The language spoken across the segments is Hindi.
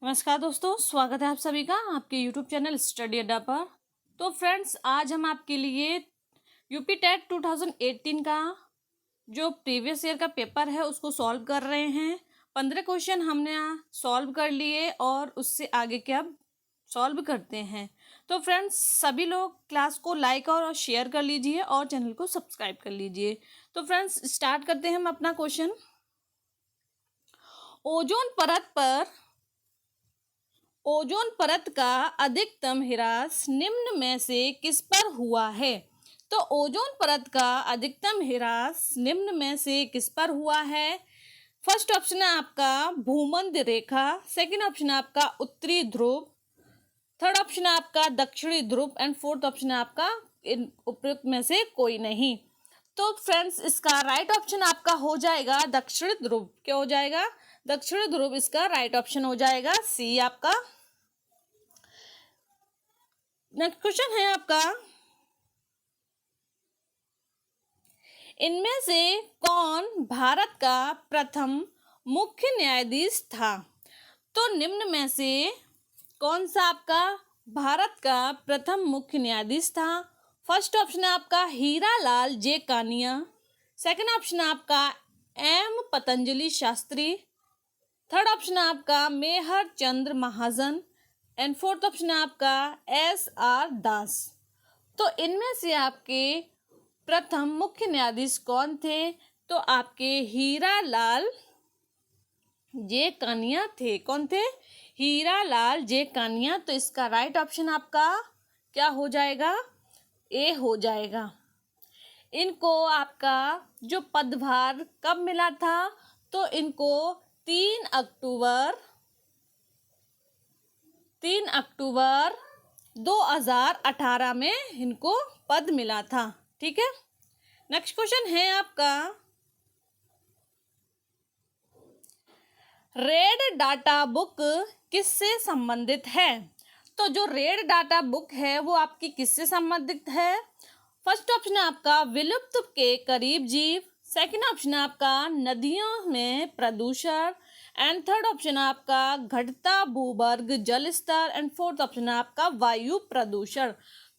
नमस्कार दोस्तों, स्वागत है आप सभी का आपके यूट्यूब चैनल स्टडी अड्डा पर। तो फ्रेंड्स, आज हम आपके लिए यूपी टेट 2018 का जो प्रीवियस ईयर का पेपर है उसको सॉल्व कर रहे हैं। 15 क्वेश्चन हमने सॉल्व कर लिए और उससे आगे के अब सॉल्व करते हैं। तो फ्रेंड्स, सभी लोग क्लास को लाइक और शेयर कर लीजिए और चैनल को सब्सक्राइब कर लीजिए। तो फ्रेंड्स, स्टार्ट करते हैं हम अपना क्वेश्चन। ओजोन परत का अधिकतम ह्रास निम्न में से किस पर हुआ है? तो ओजोन परत का अधिकतम ह्रास निम्न में से किस पर हुआ है? फर्स्ट ऑप्शन है आपका भूमध्य रेखा, सेकंड ऑप्शन है आपका उत्तरी ध्रुव, थर्ड ऑप्शन है आपका दक्षिणी ध्रुव एंड फोर्थ ऑप्शन है आपका इन उपयुक्त में से कोई नहीं। तो फ्रेंड्स, इसका राइट ऑप्शन आपका हो जाएगा दक्षिणी ध्रुव। क्या हो जाएगा? दक्षिणी ध्रुव इसका राइट ऑप्शन हो जाएगा, सी आपका। नेक्स्ट क्वेश्चन है आपका, इनमें से कौन भारत का प्रथम मुख्य न्यायाधीश था? तो निम्न में से कौन सा आपका भारत का प्रथम मुख्य न्यायाधीश था? फर्स्ट ऑप्शन है आपका Hiralal J Kania, second option है आपका M Patanjali Sastri, third option है आपका Mehr Chandra Mahajan and fourth option है आपका एस आर दास। तो इनमें से आपके प्रथम मुख्य न्यायाधीश कौन थे? तो आपके हीरालाल जे कानिया थे। कौन थे? हीरालाल जे कानिया। तो इसका राइट ऑप्शन आपका क्या हो जाएगा? ए हो जाएगा। इनको आपका जो पदभार कब मिला था? तो इनको 3 अक्टूबर 2018 में इनको पद मिला था। ठीक है। नेक्स्ट क्वेश्चन है आपका, रेड डाटा बुक किससे संबंधित है? तो जो रेड डाटा बुक है वो आपकी किससे संबंधित है? फर्स्ट ऑप्शन है आपका विलुप्त के करीब जीव, सेकंड ऑप्शन है आपका नदियों में प्रदूषण एंड थर्ड ऑप्शन है आपका घटता भूवर्ग जल स्तर एंड फोर्थ ऑप्शन है आपका वायु प्रदूषण।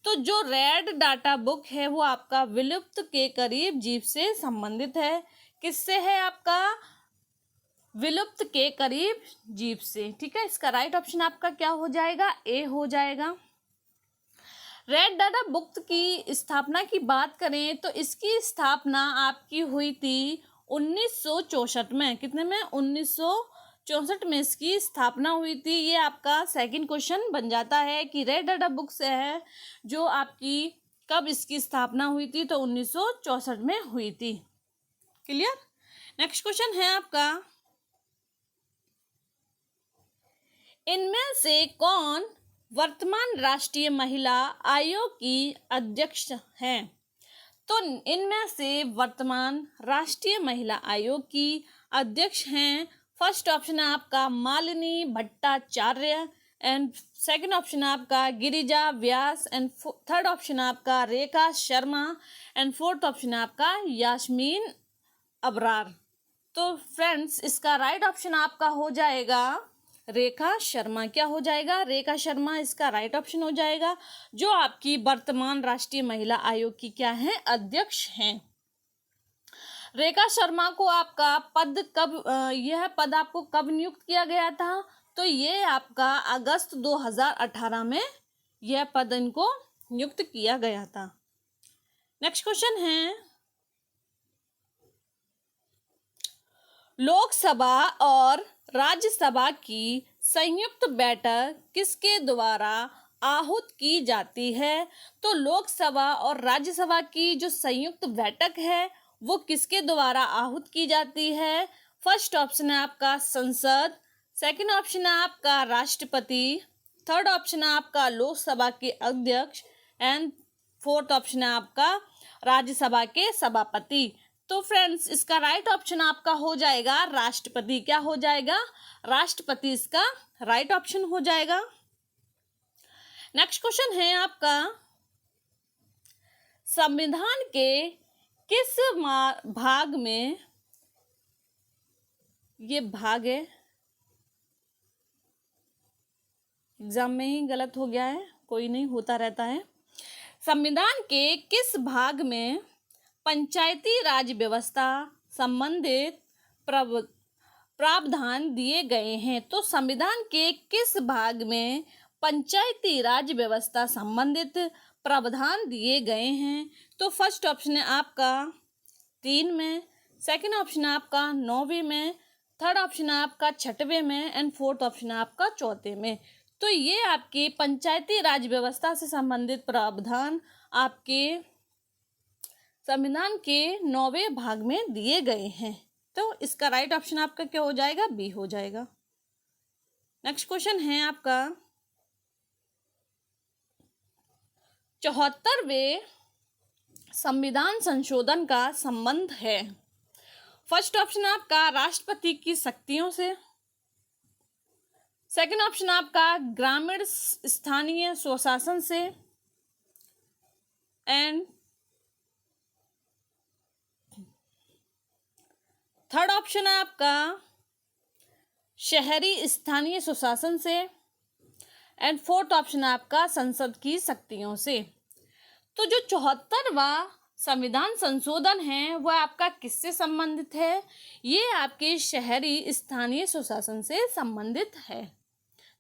तो जो रेड डाटा बुक है वो आपका विलुप्त के करीब जीव से संबंधित है। किससे है? आपका विलुप्त के करीब जीव से। ठीक है। इसका राइट ऑप्शन आपका क्या हो जाएगा? ए हो जाएगा। रेड डाटा बुक की स्थापना की बात करें तो इसकी स्थापना आपकी हुई थी 1964 में। कितने में? 1964 में इसकी स्थापना हुई थी। ये आपका सेकंड क्वेश्चन बन जाता है कि रेड डाटा बुक से है जो आपकी कब इसकी स्थापना हुई थी? तो 1964 में हुई थी। क्लियर। नेक्स्ट क्वेश्चन है आपका, इनमें से कौन वर्तमान राष्ट्रीय महिला आयोग की अध्यक्ष हैं? तो इनमें से वर्तमान राष्ट्रीय महिला आयोग की अध्यक्ष हैं, फर्स्ट ऑप्शन है आपका Malini Bhattacharya and second option है आपका Girija Vyas and third option है आपका Rekha Sharma and fourth option है आपका यास्मीन अबरार। तो फ्रेंड्स, इसका राइट ऑप्शन आपका हो जाएगा रेखा शर्मा। क्या हो जाएगा? रेखा शर्मा इसका राइट ऑप्शन हो जाएगा, जो आपकी वर्तमान राष्ट्रीय महिला आयोग की क्या है? अध्यक्ष हैं। रेखा शर्मा को आपका पद कब यह पद आपको कब नियुक्त किया गया था? तो ये आपका अगस्त 2018 में यह पद इनको नियुक्त किया गया था। नेक्स्ट क्वेश्चन है, लोकसभा और राज्यसभा की संयुक्त बैठक किसके द्वारा आहूत की जाती है? तो लोकसभा और राज्यसभा की जो संयुक्त बैठक है वो किसके द्वारा आहूत की जाती है? फर्स्ट ऑप्शन है आपका संसद, सेकंड ऑप्शन है आपका राष्ट्रपति, थर्ड ऑप्शन है आपका लोकसभा के अध्यक्ष एंड फोर्थ ऑप्शन है आपका राज्यसभा के सभापति। तो फ्रेंड्स, इसका राइट ऑप्शन आपका हो जाएगा राष्ट्रपति। क्या हो जाएगा? राष्ट्रपति इसका राइट ऑप्शन हो जाएगा। नेक्स्ट क्वेश्चन है आपका, संविधान के किस भाग में, ये भाग है एग्जाम में ही गलत हो गया है, कोई नहीं, होता रहता है। संविधान के किस भाग में पंचायती राज व्यवस्था संबंधित प्रावधान दिए गए हैं? तो संविधान के किस भाग में पंचायती राज व्यवस्था संबंधित प्रावधान दिए गए हैं? तो फर्स्ट ऑप्शन है आपका 3 में, सेकंड ऑप्शन है आपका 9वें में, थर्ड ऑप्शन है आपका 6वें में एंड फोर्थ ऑप्शन है आपका 4वें में। तो ये आपकी पंचायती राज व्यवस्था से संबंधित प्रावधान आपके संविधान के 9वें भाग में दिए गए हैं। तो इसका राइट ऑप्शन आपका क्या हो जाएगा? बी हो जाएगा। नेक्स्ट क्वेश्चन है आपका 74वें संविधान संशोधन का संबंध है। फर्स्ट ऑप्शन आपका राष्ट्रपति की शक्तियों से, सेकंड ऑप्शन आपका ग्रामीण स्थानीय स्वशासन से एंड थर्ड ऑप्शन है आपका शहरी स्थानीय स्वशासन से एंड फोर्थ ऑप्शन है आपका संसद की शक्तियों से। तो जो 74वां संविधान संशोधन है वह आपका किससे संबंधित है? ये आपके शहरी स्थानीय स्वशासन से संबंधित है।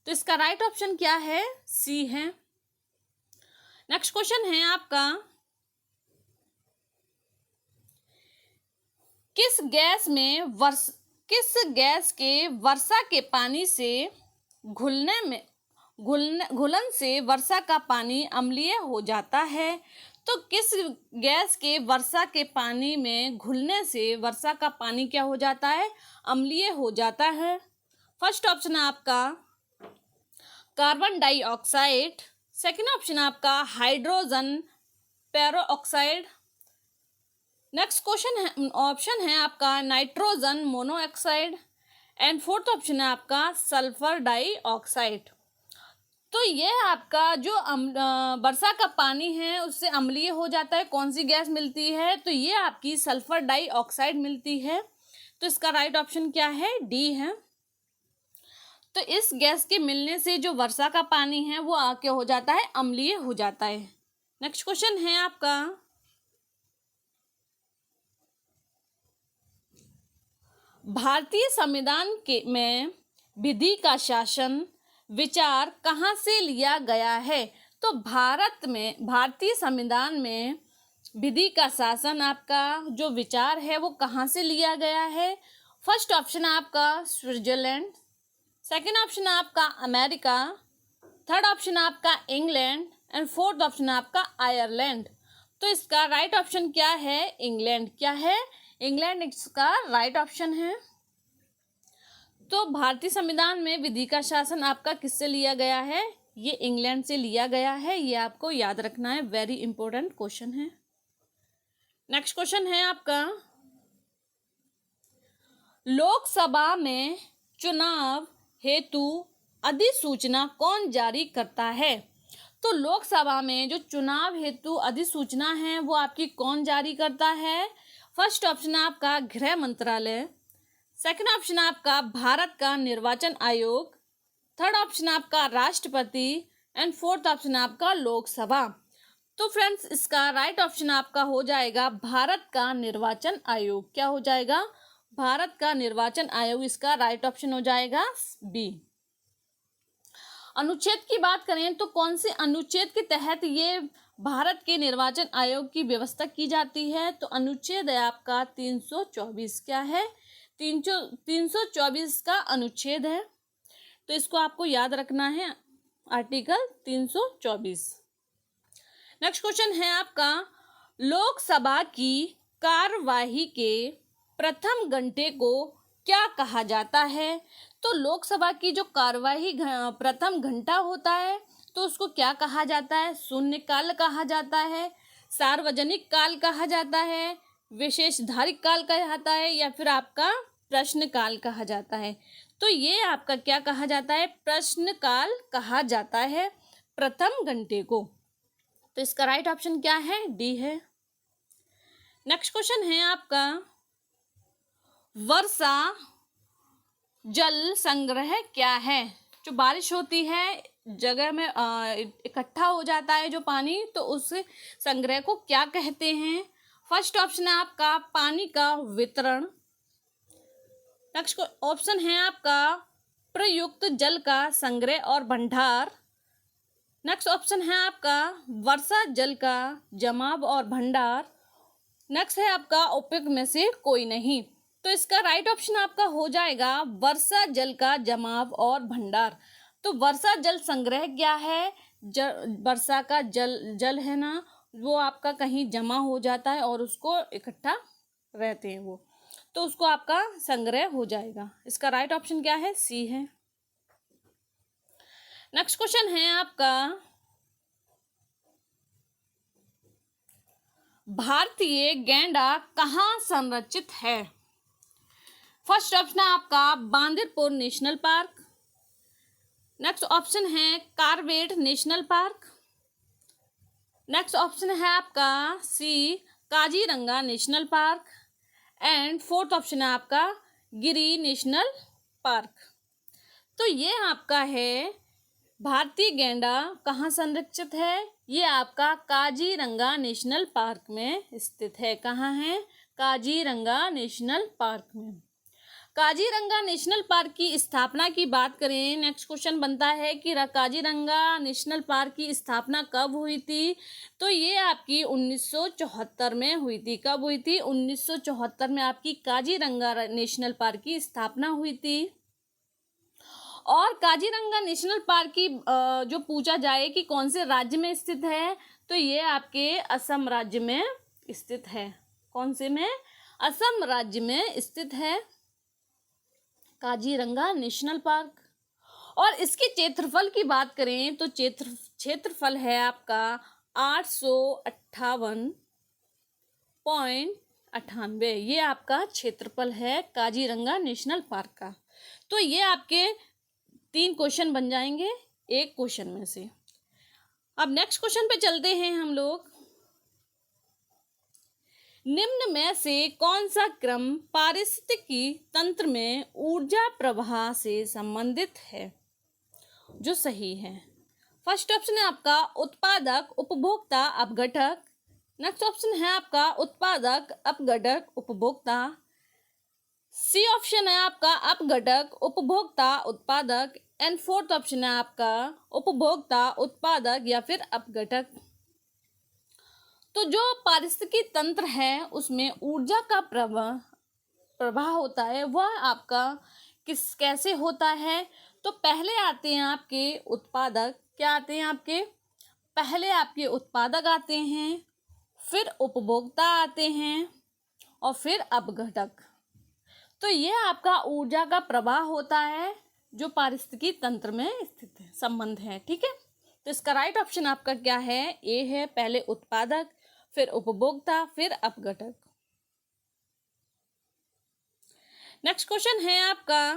तो इसका राइट ऑप्शन क्या है? सी है। नेक्स्ट क्वेश्चन है आपका किस गैस के वर्षा के पानी से घुलन से वर्षा का पानी अम्लीय हो जाता है? तो किस गैस के वर्षा के पानी में घुलने से वर्षा का पानी क्या हो जाता है? अम्लीय हो जाता है। फर्स्ट ऑप्शन है आपका कार्बन डाइऑक्साइड, सेकंड ऑप्शन है आपका हाइड्रोजन पेरोक्साइड, नेक्स्ट क्वेश्चन है ऑप्शन है आपका nitrogen monoxide and fourth option है आपका सल्फर डाइऑक्साइड। तो ये आपका जो वर्षा का पानी है उससे अम्लीय हो जाता है, कौन सी गैस मिलती है? तो ये आपकी सल्फर डाइऑक्साइड मिलती है। तो इसका राइट ऑप्शन क्या है? डी है। तो इस गैस के मिलने से जो वर्षा का पानी है वो क्या हो जाता है? अम्लीय हो जाता है। नेक्स्ट क्वेश्चन है आपका भारतीय संविधान में विधि का शासन विचार कहाँ से लिया गया है? तो भारतीय संविधान में विधि का शासन आपका जो विचार है वो कहाँ से लिया गया है? फर्स्ट ऑप्शन आपका स्विट्जरलैंड, सेकंड ऑप्शन आपका अमेरिका, थर्ड ऑप्शन आपका इंग्लैंड एंड फोर्थ ऑप्शन आपका आयरलैंड। तो इसका राइट ऑप्शन क्या है? इंग्लैंड। क्या है? इंग्लैंड इसका राइट ऑप्शन है। तो भारतीय संविधान में विधि का शासन आपका किससे लिया गया है? ये इंग्लैंड से लिया गया है। ये आपको याद रखना है, वेरी इंपॉर्टेंट क्वेश्चन है। नेक्स्ट क्वेश्चन है आपका लोकसभा में चुनाव हेतु अधिसूचना कौन जारी करता है? तो लोकसभा में जो चुनाव हेतु अधिसूचना है वो आपकी कौन जारी करता है? फर्स्ट ऑप्शन आपका गृह मंत्रालय, सेकंड ऑप्शन आपका भारत का निर्वाचन आयोग, थर्ड ऑप्शन आपका राष्ट्रपति एंड फोर्थ ऑप्शन आपका लोकसभा। तो फ्रेंड्स इसका राइट ऑप्शन आपका हो जाएगा भारत का निर्वाचन आयोग। क्या हो जाएगा? भारत का निर्वाचन आयोग इसका राइट ऑप्शन हो जाएगा बी। अनुच्छेद की बात करें तो कौन से अनुच्छेद के तहत ये भारत के निर्वाचन आयोग की व्यवस्था की जाती है? तो अनुच्छेद है आपका 324। क्या है? 324 का अनुच्छेद है। तो इसको आपको याद रखना है, आर्टिकल 324। नेक्स्ट क्वेश्चन है आपका लोकसभा की कार्यवाही के प्रथम घंटे को क्या कहा जाता है? तो लोकसभा की जो कार्यवाही प्रथम घंटा होता है तो उसको क्या कहा जाता है? शून्यकाल कहा जाता है, सार्वजनिक काल कहा जाता है, विशेषधारिक काल कहा जाता है या फिर आपका प्रश्नकाल कहा जाता है? तो ये आपका क्या कहा जाता है? प्रश्नकाल कहा जाता है प्रथम घंटे को। तो इसका राइट ऑप्शन क्या है? डी है। नेक्स्ट क्वेश्चन है आपका वर्षा जल संग्रह क्या है? जो बारिश होती है जगह में इकट्ठा हो जाता है जो पानी, तो उस संग्रह को क्या कहते हैं? फर्स्ट ऑप्शन है आपका पानी का वितरण। नेक्स्ट ऑप्शन है आपका प्रयुक्त जल का संग्रह और भंडार। नेक्स्ट ऑप्शन है आपका वर्षा जल का जमाव और भंडार। नेक्स्ट है आपका उपयुक्त में से कोई नहीं। तो इसका राइट ऑप्शन आपका हो जाएगा वर्षा जल का जमाव और भंडार। तो वर्षा जल संग्रह क्या है? वर्षा का जल है ना, वो आपका कहीं जमा हो जाता है और उसको इकट्ठा रहते हैं वो, तो उसको आपका संग्रह हो जाएगा। इसका राइट ऑप्शन क्या है? सी है। नेक्स्ट क्वेश्चन है आपका भारतीय गैंडा कहाँ संरक्षित है? फर्स्ट ऑप्शन है आपका Bandipur national park. Next option है Corbett national park. Next option है आपका C Kaziranga national park and fourth option है आपका गिरी नेशनल पार्क। तो ये आपका है भारतीय गैंडा कहाँ संरक्षित है? ये आपका काजीरंगा नेशनल पार्क में स्थित है। कहाँ है? काजीरंगा नेशनल पार्क में। काजीरंगा नेशनल पार्क की स्थापना की बात करें, नेक्स्ट क्वेश्चन बनता है कि काजीरंगा नेशनल पार्क की स्थापना कब हुई थी? तो ये आपकी 1974 में हुई थी। कब हुई थी? 1974 में आपकी काजीरंगा नेशनल पार्क की स्थापना हुई थी। और काजीरंगा नेशनल पार्क की जो पूछा जाए कि कौन से राज्य में स्थित है, तो ये आपके असम राज्य में स्थित है। कौन से में? असम राज्य में स्थित है काजीरंगा नेशनल पार्क। और इसके क्षेत्रफल की बात करें तो क्षेत्रफल है आपका 858.98। ये आपका क्षेत्रफल है काजीरंगा नेशनल पार्क का। तो ये आपके 3 क्वेश्चन बन जाएंगे एक क्वेश्चन में से। अब नेक्स्ट क्वेश्चन पे चलते हैं हम लोग। निम्न में से कौन सा क्रम पारिस्थितिकी तंत्र में ऊर्जा प्रवाह से संबंधित है जो सही है? फर्स्ट ऑप्शन है आपका उत्पादक उपभोक्ता अपघटक। नेक्स्ट ऑप्शन है आपका उत्पादक अपघटक उपभोक्ता। सी ऑप्शन है आपका अपघटक उपभोक्ता उत्पादक एंड फोर्थ ऑप्शन है आपका उपभोक्ता उत्पादक या फिर अपघटक। तो जो पारिस्थितिकी तंत्र है उसमें ऊर्जा का प्रवाह होता है, वह आपका कैसे होता है? तो पहले आते हैं आपके उत्पादक। क्या आते हैं आपके? पहले आपके उत्पादक आते हैं, फिर उपभोक्ता आते हैं और फिर अपघटक। तो ये आपका ऊर्जा का प्रवाह होता है जो पारिस्थितिकी तंत्र में स्थित है, संबंध है। ठीक है, तो इसका राइट ऑप्शन आपका क्या है? ए है। पहले उत्पादक, फिर उपभोक्ता, फिर अपघटक। नेक्स्ट क्वेश्चन है आपका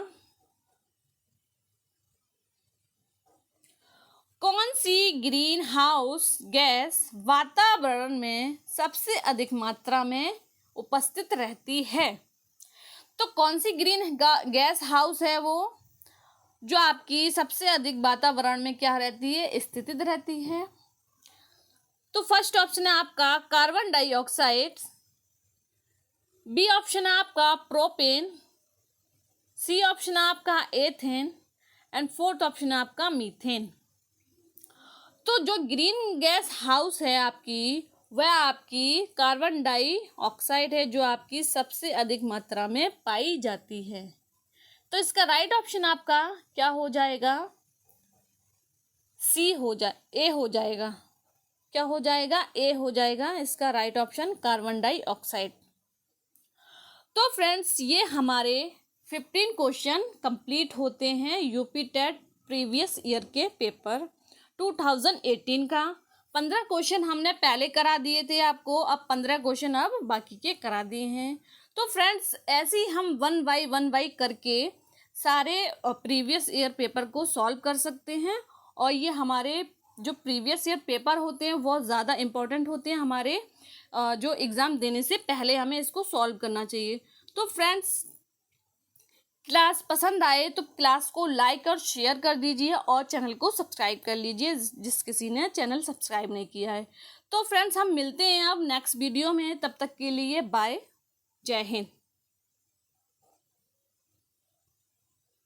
कौन सी ग्रीन हाउस गैस वातावरण में सबसे अधिक मात्रा में उपस्थित रहती है? तो कौन सी ग्रीन गैस हाउस है वो जो आपकी सबसे अधिक वातावरण में क्या रहती है? स्थित रहती है। तो फर्स्ट ऑप्शन है आपका कार्बन डाइऑक्साइड। बी ऑप्शन है आपका प्रोपेन। सी ऑप्शन है आपका एथेन एंड फोर्थ ऑप्शन है आपका मीथेन। तो जो ग्रीन गैस हाउस है आपकी, वह आपकी कार्बन डाइऑक्साइड है जो आपकी सबसे अधिक मात्रा में पाई जाती है। तो इसका राइट ऑप्शन आपका क्या हो जाएगा? सी ए हो जाएगा। क्या हो जाएगा? ए हो जाएगा इसका राइट ऑप्शन, कार्बन डाइऑक्साइड। तो फ्रेंड्स, ये हमारे 15 क्वेश्चन कंप्लीट होते हैं यूपी टेट प्रीवियस ईयर के पेपर 2018 का। 15 क्वेश्चन हमने पहले करा दिए थे आपको, अब 15 क्वेश्चन अब बाकी के करा दिए हैं। तो फ्रेंड्स, ऐसे ही हम वन बाई करके सारे प्रीवियस ईयर पेपर को सॉल्व कर सकते हैं। और ये हमारे जो प्रीवियस ईयर पेपर होते हैं वो ज़्यादा इम्पोर्टेंट होते हैं हमारे जो एग्ज़ाम देने से पहले हमें इसको सॉल्व करना चाहिए। तो फ्रेंड्स, क्लास पसंद आए तो क्लास को लाइक और शेयर कर दीजिए और चैनल को सब्सक्राइब कर लीजिए जिस किसी ने चैनल सब्सक्राइब नहीं किया है। तो फ्रेंड्स हम मिलते हैं अब नेक्स्ट वीडियो में, तब तक के लिए बाय, जय हिंद।